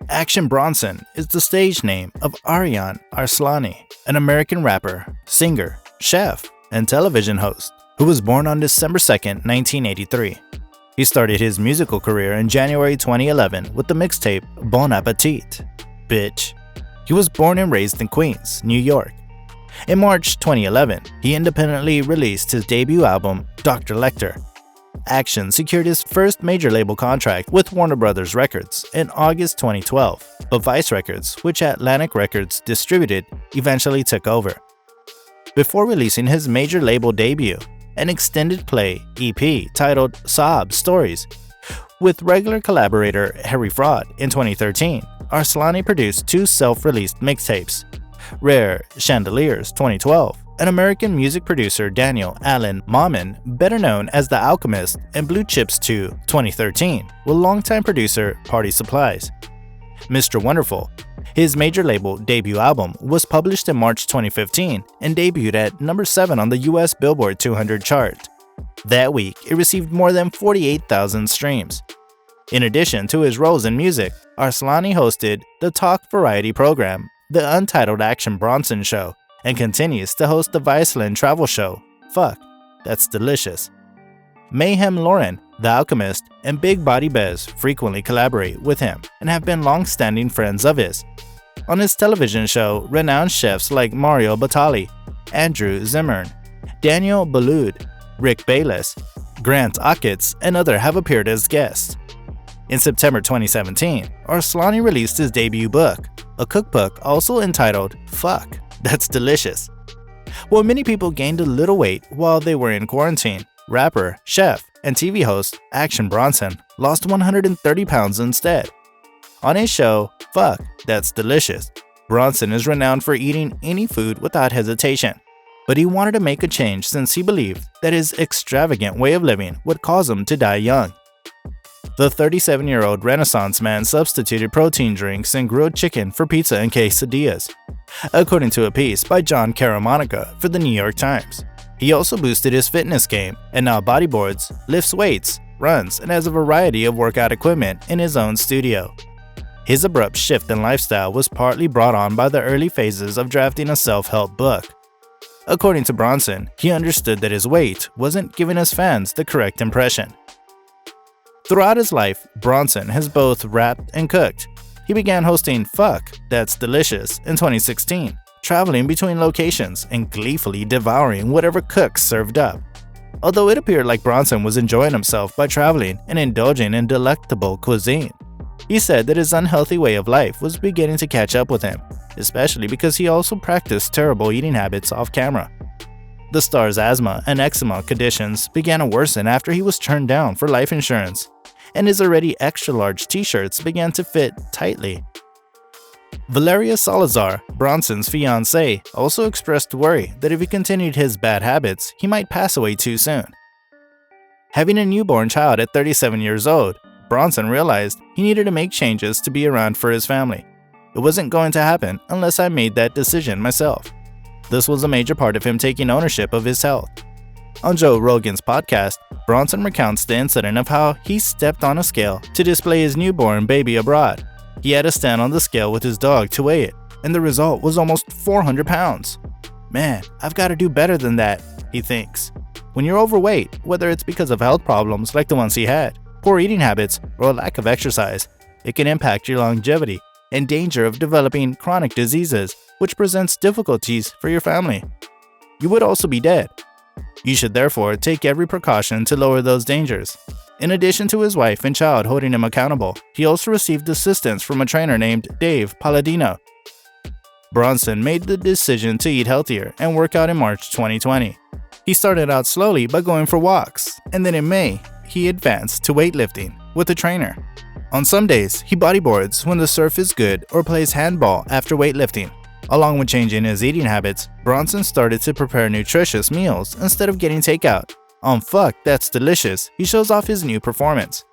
Action Bronson is the stage name of Aryan Arslani, an American rapper, singer, chef, and television host who was born on December 2, 1983. He started his musical career in January 2011 with the mixtape Bon Appetit, Bitch. He was born and raised in Queens, New York. In March 2011, he independently released his debut album, Dr. Lecter. Action secured his first major label contract with Warner Brothers Records in August 2012, but Vice Records, which Atlantic Records distributed, eventually took over. Before releasing his major label debut, an extended play EP titled Sob Stories, with regular collaborator Harry Fraud in 2013, Arslani produced two self-released mixtapes. Rare Chandeliers 2012, an American music producer Daniel Allen Mauman, better known as The Alchemist, and Blue Chips 2 2013, with longtime producer Party Supplies. Mr. Wonderful, his major label debut album, was published in March 2015 and debuted at number 7 on the US Billboard 200 chart. That week, it received more than 48,000 streams. In addition to his roles in music, Arslani hosted the talk variety program, The Untitled Action Bronson Show, and continues to host the Viceland travel show, Fuck, That's Delicious. Mayhem Lauren, The Alchemist, and Big Body Bez frequently collaborate with him and have been long-standing friends of his. On his television show, renowned chefs like Mario Batali, Andrew Zimmern, Daniel Boulud, Rick Bayless, Grant Achatz, and others have appeared as guests. In September 2017, Arslani released his debut book, a cookbook also entitled Fuck, That's Delicious. While many people gained a little weight while they were in quarantine, rapper, chef, and TV host Action Bronson lost 130 pounds instead. On his show, Fuck, That's Delicious, Bronson is renowned for eating any food without hesitation. But he wanted to make a change since he believed that his extravagant way of living would cause him to die young. The 37-year-old Renaissance man substituted protein drinks and grilled chicken for pizza and quesadillas, according to a piece by John Caramonica for the New York Times. He also boosted his fitness game and now bodyboards, lifts weights, runs, and has a variety of workout equipment in his own studio. His abrupt shift in lifestyle was partly brought on by the early phases of drafting a self-help book. According to Bronson, he understood that his weight wasn't giving his fans the correct impression. Throughout his life, Bronson has both rapped and cooked. He began hosting Fuck, That's Delicious in 2016, traveling between locations and gleefully devouring whatever cooks served up. Although it appeared like Bronson was enjoying himself by traveling and indulging in delectable cuisine, he said that his unhealthy way of life was beginning to catch up with him, especially because he also practiced terrible eating habits off camera. The star's asthma and eczema conditions began to worsen after he was turned down for life insurance, and his already extra-large t-shirts began to fit tightly. Valeria Salazar, Bronson's fiancée, also expressed worry that if he continued his bad habits, he might pass away too soon. Having a newborn child at 37 years old, Bronson realized he needed to make changes to be around for his family. It wasn't going to happen unless I made that decision myself. This was a major part of him taking ownership of his health. On Joe Rogan's podcast, Bronson recounts the incident of how he stepped on a scale to display his newborn baby abroad. He had to stand on the scale with his dog to weigh it, and the result was almost 400 pounds. Man, I've got to do better than that, he thinks. When you're overweight, whether it's because of health problems like the ones he had, poor eating habits, or a lack of exercise, it can impact your longevity and danger of developing chronic diseases, which presents difficulties for your family. You would also be dead. You should therefore take every precaution to lower those dangers. In addition to his wife and child holding him accountable, he also received assistance from a trainer named Dave Palladino. Bronson made the decision to eat healthier and work out in March 2020. He started out slowly by going for walks, and then in May, he advanced to weightlifting with a trainer. On some days, he bodyboards when the surf is good or plays handball after weightlifting. Along with changing his eating habits, Bronson started to prepare nutritious meals instead of getting takeout. On Fuck, That's Delicious, he shows off his new performance.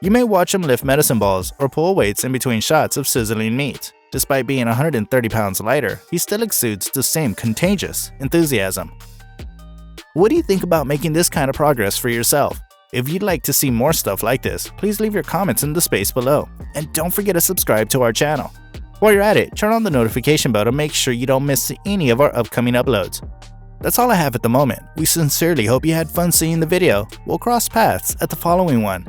You may watch him lift medicine balls or pull weights in between shots of sizzling meat. Despite being 130 pounds lighter, he still exudes the same contagious enthusiasm. What do you think about making this kind of progress for yourself? If you'd like to see more stuff like this, please leave your comments in the space below. And don't forget to subscribe to our channel. While you're at it, turn on the notification bell to make sure you don't miss any of our upcoming uploads. That's all I have at the moment. We sincerely hope you had fun seeing the video. We'll cross paths at the following one.